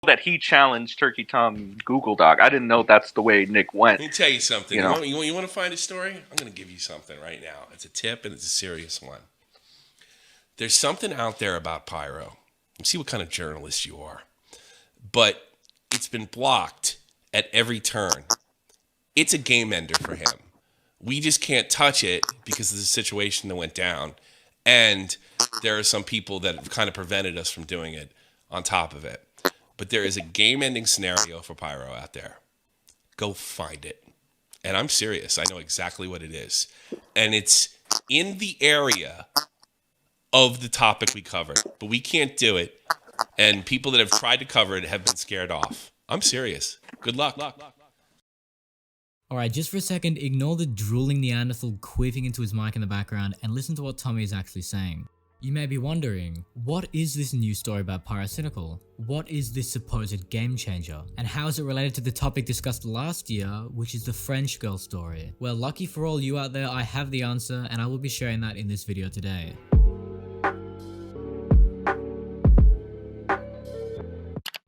that he challenged Turkey Tom Google Doc. I didn't know that's the way Nick went. Let me tell you something. You know? You want to find a story? I'm going to give you something right now. It's a tip and it's a serious one. There's something out there about Pyro. See what kind of journalist you are. But it's been blocked at every turn. It's a game ender for him. We just can't touch it because of the situation that went down. And there are some people that have kind of prevented us from doing it on top of it. But there is a game-ending scenario for Pyro out there. Go find it. And I'm serious. I know exactly what it is. And it's in the area of the topic we covered. But we can't do it. And people that have tried to cover it have been scared off. I'm serious. Good luck. Alright, just for a second, ignore the drooling Neanderthal quivering into his mic in the background and listen to what Tommy is actually saying. You may be wondering, what is this new story about Pyrocynical? What is this supposed game changer? And how is it related to the topic discussed last year, which is the French girl story? Well, lucky for all you out there, I have the answer and I will be sharing that in this video today.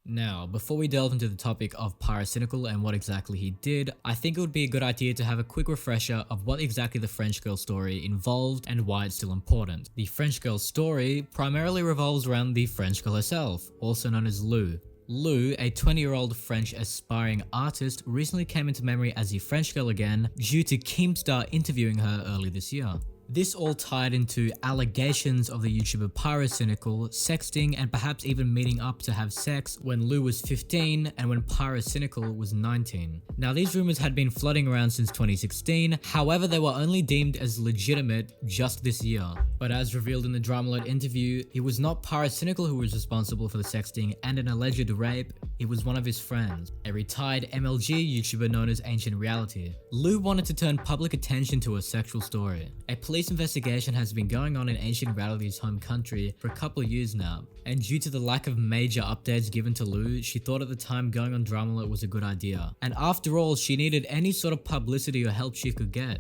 Now, before we delve into the topic of Pyrocynical and what exactly he did, I think it would be a good idea to have a quick refresher of what exactly the French girl story involved and why it's still important. The French girl story primarily revolves around the French girl herself, also known as Lou. Lou, a 20-year-old French aspiring artist, recently came into memory as the French girl again due to Keemstar interviewing her early this year. This all tied into allegations of the YouTuber Pyrocynical sexting and perhaps even meeting up to have sex when Lou was 15 and when Pyrocynical was 19. Now, these rumors had been flooding around since 2016, however they were only deemed as legitimate just this year. But as revealed in the Dramalot interview, it was not Pyrocynical who was responsible for the sexting and an alleged rape, it was one of his friends, a retired MLG YouTuber known as Ancient Reality. Lou wanted to turn public attention to her sexual story. A police investigation has been going on in Ancient Reality's home country for a couple of years now, and due to the lack of major updates given to Lou, she thought at the time going on Dramalot was a good idea. And after all, she needed any sort of publicity or help she could get.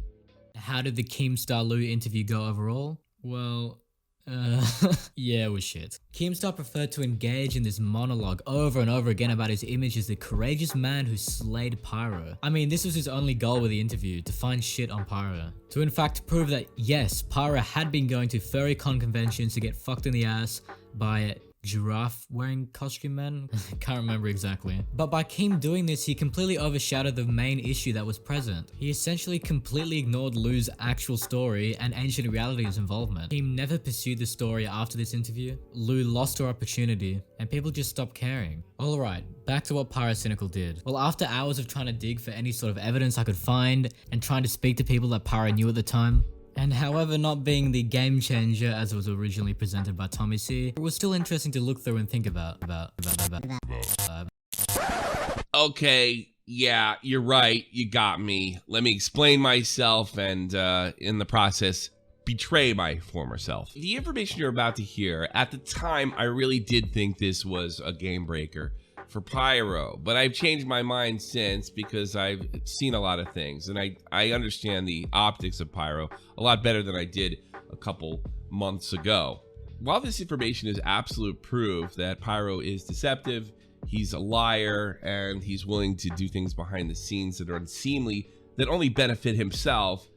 How did the Keemstar Lou interview go overall? Well, yeah, it was shit. Keemstar preferred to engage in this monologue over and over again about his image as the courageous man who slayed Pyro. I mean, this was his only goal with the interview, to find shit on Pyro. To in fact prove that yes, Pyro had been going to furrycon conventions to get fucked in the ass by giraffe wearing costume men? Can't remember exactly. But by Keem doing this, he completely overshadowed the main issue that was present. He essentially completely ignored Lou's actual story and Ancient Reality's involvement. Keem never pursued the story after this interview. Lou lost her opportunity and people just stopped caring. Alright, back to what Pyrocynical did. Well, after hours of trying to dig for any sort of evidence I could find and trying to speak to people that Pyro knew at the time, and however not being the game changer as it was originally presented by Tommy C, it was still interesting to look through and think about. Okay, yeah, you're right. You got me. Let me explain myself and, in the process, betray my former self. The information you're about to hear, at the time, I really did think this was a game breaker for Pyro, but I've changed my mind since because I've seen a lot of things and I understand the optics of Pyro a lot better than I did a couple months ago. While this information is absolute proof that Pyro is deceptive, he's a liar, and he's willing to do things behind the scenes that are unseemly that only benefit himself,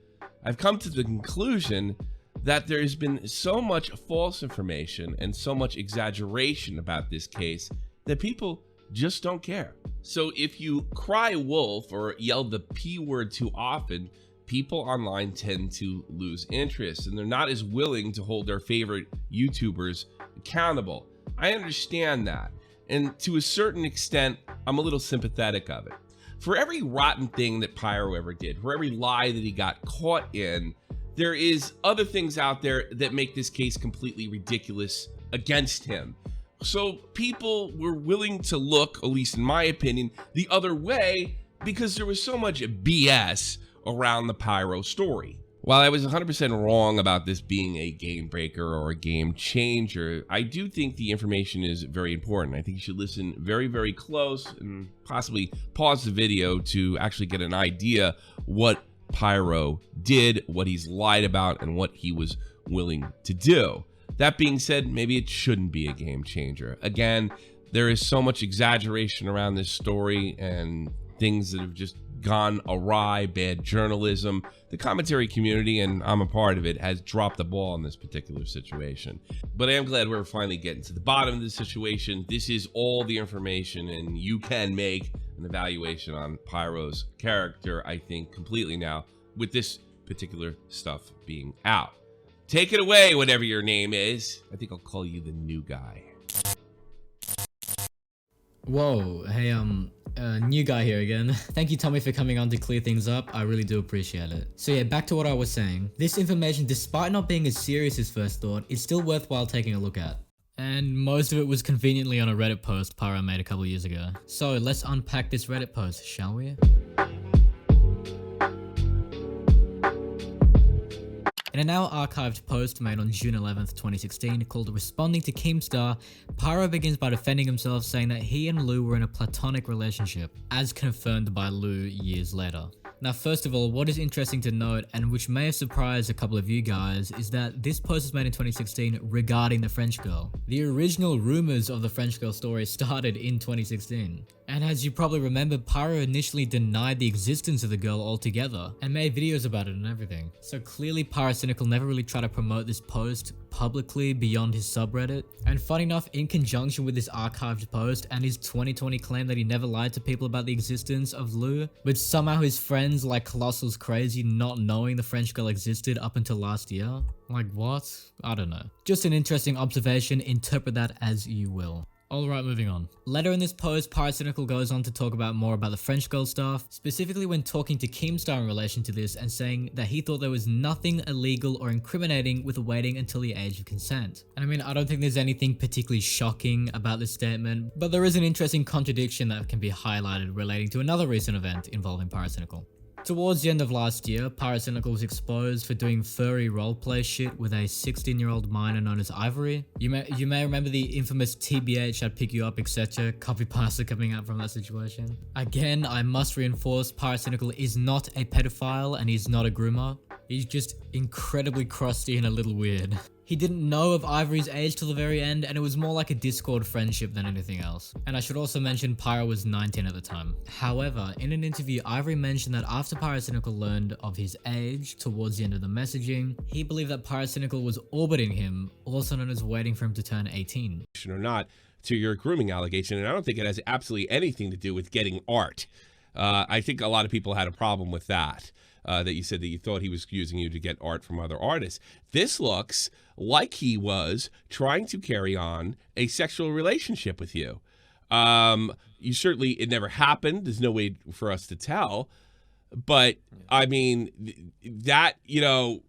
I've come to the conclusion that there's been so much false information and so much exaggeration about this case that people just don't care. So if you cry wolf or yell the P word too often, people online tend to lose interest and they're not as willing to hold their favorite YouTubers accountable. I understand that. And to a certain extent, I'm a little sympathetic of it. For every rotten thing that Pyro ever did, for every lie that he got caught in, there is other things out there that make this case completely ridiculous against him. So people were willing to look, at least in my opinion, the other way because there was so much BS around the Pyro story. While I was 100% wrong about this being a game breaker or a game changer, I do think the information is very important. I think you should listen very, very close and possibly pause the video to actually get an idea what Pyro did, what he's lied about, and what he was willing to do. That being said, maybe it shouldn't be a game changer. Again, There is so much exaggeration around this story and things that have just gone awry, bad journalism. The commentary community, and I'm a part of it, has dropped the ball in this particular situation. But I am glad we're finally getting to the bottom of the situation. This is all the information, and you can make an evaluation on Pyro's character, I think, completely now, with this particular stuff being out. Take it away, whatever your name is. I think I'll call you the new guy. Whoa, hey, new guy here again. Thank you, Tommy, for coming on to clear things up. I really do appreciate it. So yeah, back to what I was saying. This information, despite not being as serious as first thought, is still worthwhile taking a look at. And most of it was conveniently on a Reddit post Pyro made a couple years ago. So let's unpack this Reddit post, shall we? In a now archived post made on June 11th, 2016 called Responding to Keemstar, Pyro begins by defending himself, saying that he and Lou were in a platonic relationship, as confirmed by Lou years later. Now, first of all, what is interesting to note, and which may have surprised a couple of you guys, is that this post was made in 2016 regarding the French girl. The original rumors of the French girl story started in 2016. And as you probably remember, Pyro initially denied the existence of the girl altogether, and made videos about it and everything. So clearly Pyrocynical never really tried to promote this post publicly beyond his subreddit. And funny enough, in conjunction with this archived post and his 2020 claim that he never lied to people about the existence of Lou, but somehow his friends like Colossal's crazy not knowing the French girl existed up until last year. Like what? I don't know. Just an interesting observation, interpret that as you will. Alright, moving on. Later in this post, Pyrocynical goes on to talk about more about the French girl stuff, specifically when talking to Keemstar in relation to this and saying that he thought there was nothing illegal or incriminating with waiting until the age of consent. And I mean, I don't think there's anything particularly shocking about this statement, but there is an interesting contradiction that can be highlighted relating to another recent event involving Pyrocynical. Towards the end of last year, Pyrocynical was exposed for doing furry roleplay shit with a 16-year-old minor known as Ivory. You may remember the infamous TBH, I'd pick you up, etc. copypasta coming out from that situation. Again, I must reinforce Pyrocynical is not a pedophile and he's not a groomer. He's just incredibly crusty and a little weird. He didn't know of Ivory's age till the very end, and it was more like a Discord friendship than anything else. And I should also mention Pyro was 19 at the time. However, in an interview, Ivory mentioned that after Pyrocynical learned of his age towards the end of the messaging, he believed that Pyrocynical was orbiting him, also known as waiting for him to turn 18. Or not to your grooming allegation, and I don't think it has absolutely anything to do with getting art. I think a lot of people had a problem with that. That you said that you thought he was using you to get art from other artists. This looks like he was trying to carry on a sexual relationship with you. You certainly, it never happened. There's no way for us to tell. But I mean, that, you know,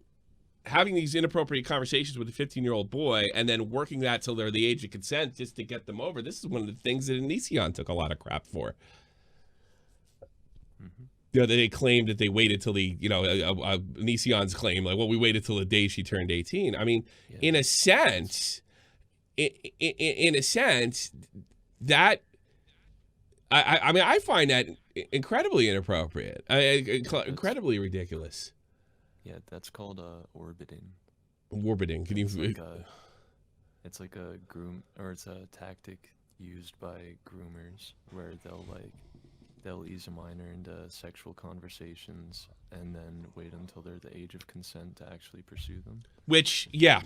having these inappropriate conversations with a 15-year-old boy and then working that till they're the age of consent just to get them over. This is one of the things that Onision took a lot of crap for. Mm-hmm. You know, they claimed that they waited till the, you know, Onision's claim, like, well, we waited till the day she turned 18. I mean, in a sense, in a sense, that, I mean, I find that incredibly inappropriate, incredibly ridiculous. Yeah, that's called orbiting. Orbiting. Can you? It's like a groom, or it's a tactic used by groomers where they'll ease a minor into sexual conversations and then wait until they're the age of consent to actually pursue them. Which, yeah.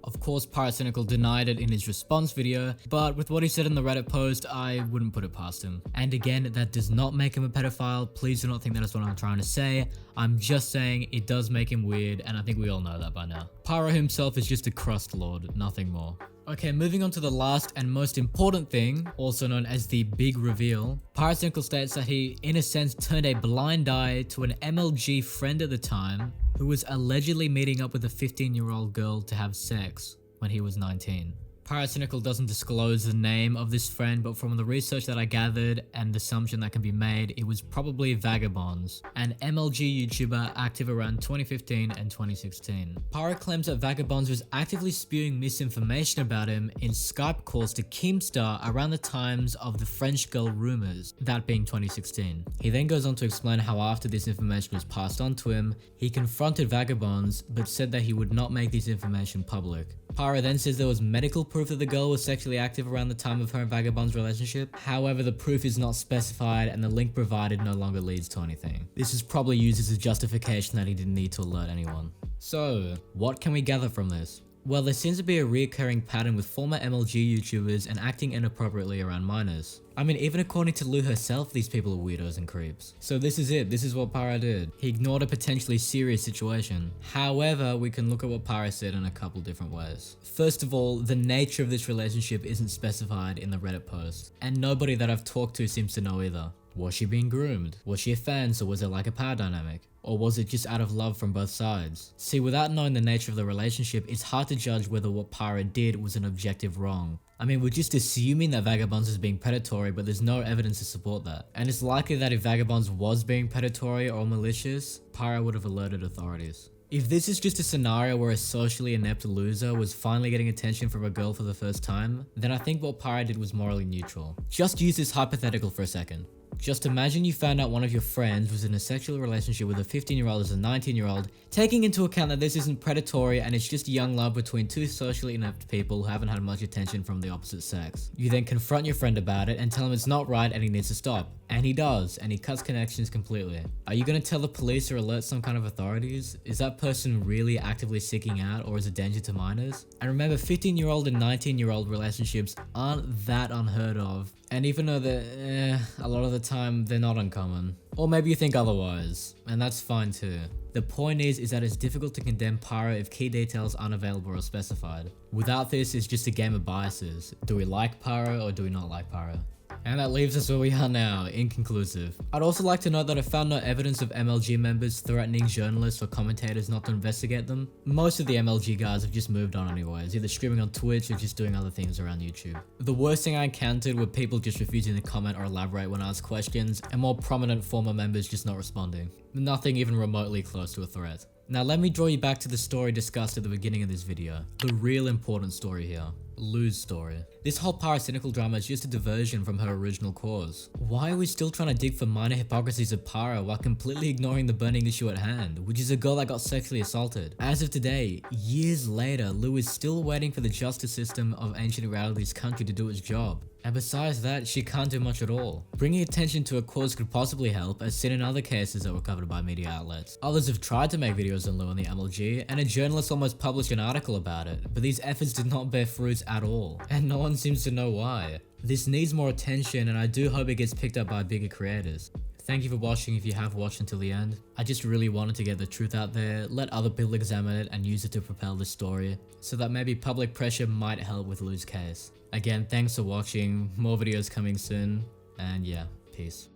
Of course, Pyrocynical denied it in his response video, but with what he said in the Reddit post, I wouldn't put it past him. And again, that does not make him a pedophile. Please do not think that is what I'm trying to say. I'm just saying it does make him weird, and I think we all know that by now. Pyro himself is just a crust lord, nothing more. Okay, moving on to the last and most important thing, also known as the big reveal. Pyrocynical states that he, in a sense, turned a blind eye to an MLG friend at the time who was allegedly meeting up with a 15-year-old girl to have sex when he was 19. Pyrocynical doesn't disclose the name of this friend, but from the research that I gathered and the assumption that can be made, it was probably Vagabonds, an MLG YouTuber active around 2015 and 2016. Pyro claims that Vagabonds was actively spewing misinformation about him in Skype calls to Keemstar around the times of the French girl rumors, that being 2016. He then goes on to explain how after this information was passed on to him, he confronted Vagabonds, but said that he would not make this information public. Pyro then says there was medical proof proof that the girl was sexually active around the time of her and Vagabond's relationship. However, the proof is not specified and the link provided no longer leads to anything. This is probably used as a justification that he didn't need to alert anyone. So, what can we gather from this? Well, there seems to be a reoccurring pattern with former MLG YouTubers and acting inappropriately around minors. I mean, even according to Lou herself, these people are weirdos and creeps. So this is it, this is what Pyro did. He ignored a potentially serious situation. However, we can look at what Pyro said in a couple different ways. First of all, the nature of this relationship isn't specified in the Reddit post, and nobody that I've talked to seems to know either. Was she being groomed? Was she a fan, so was there like a power dynamic? Or was it just out of love from both sides? See, without knowing the nature of the relationship, it's hard to judge whether what Pyro did was an objective wrong. I mean, we're just assuming that Vagabonds is being predatory, but there's no evidence to support that. And it's likely that if Vagabonds was being predatory or malicious, Pyro would have alerted authorities. If this is just a scenario where a socially inept loser was finally getting attention from a girl for the first time, then I think what Pyro did was morally neutral. Just use this hypothetical for a second. Just imagine you found out one of your friends was in a sexual relationship with a 15-year-old as a 19-year-old, taking into account that this isn't predatory and it's just young love between two socially inept people who haven't had much attention from the opposite sex. You then confront your friend about it and tell him it's not right and he needs to stop. And he does, and he cuts connections completely. Are you going to tell the police or alert some kind of authorities? Is that person really actively seeking out or is a danger to minors? And remember, 15-year-old and 19-year-old relationships aren't that unheard of. And even though they're, a lot of the time, they're not uncommon. Or maybe you think otherwise, and that's fine too. The point is that it's difficult to condemn Pyro if key details aren't available or specified. Without this, it's just a game of biases. Do we like Pyro or do we not like Pyro? And that leaves us where we are now, inconclusive. I'd also like to note that I found no evidence of MLG members threatening journalists or commentators not to investigate them. Most of the MLG guys have just moved on anyways, either streaming on Twitch or just doing other things around YouTube. The worst thing I encountered were people just refusing to comment or elaborate when asked questions, and more prominent former members just not responding. Nothing even remotely close to a threat. Now let me draw you back to the story discussed at the beginning of this video. The real important story here. Lou's story. This whole Pyrocynical drama is just a diversion from her original cause. Why are we still trying to dig for minor hypocrisies of Pyro while completely ignoring the burning issue at hand, which is a girl that got sexually assaulted? As of today, years later, Lou is still waiting for the justice system of ancient reality's country to do its job. And besides that, she can't do much at all. Bringing attention to a cause could possibly help, as seen in other cases that were covered by media outlets. Others have tried to make videos on Lou and the MLG, and a journalist almost published an article about it, but these efforts did not bear fruit at all, and no one seems to know why. This needs more attention, and I do hope it gets picked up by bigger creators. Thank you for watching if you have watched until the end. I just really wanted to get the truth out there, let other people examine it and use it to propel the story, so that maybe public pressure might help with Lou's case. Again, thanks for watching, more videos coming soon, and yeah, peace.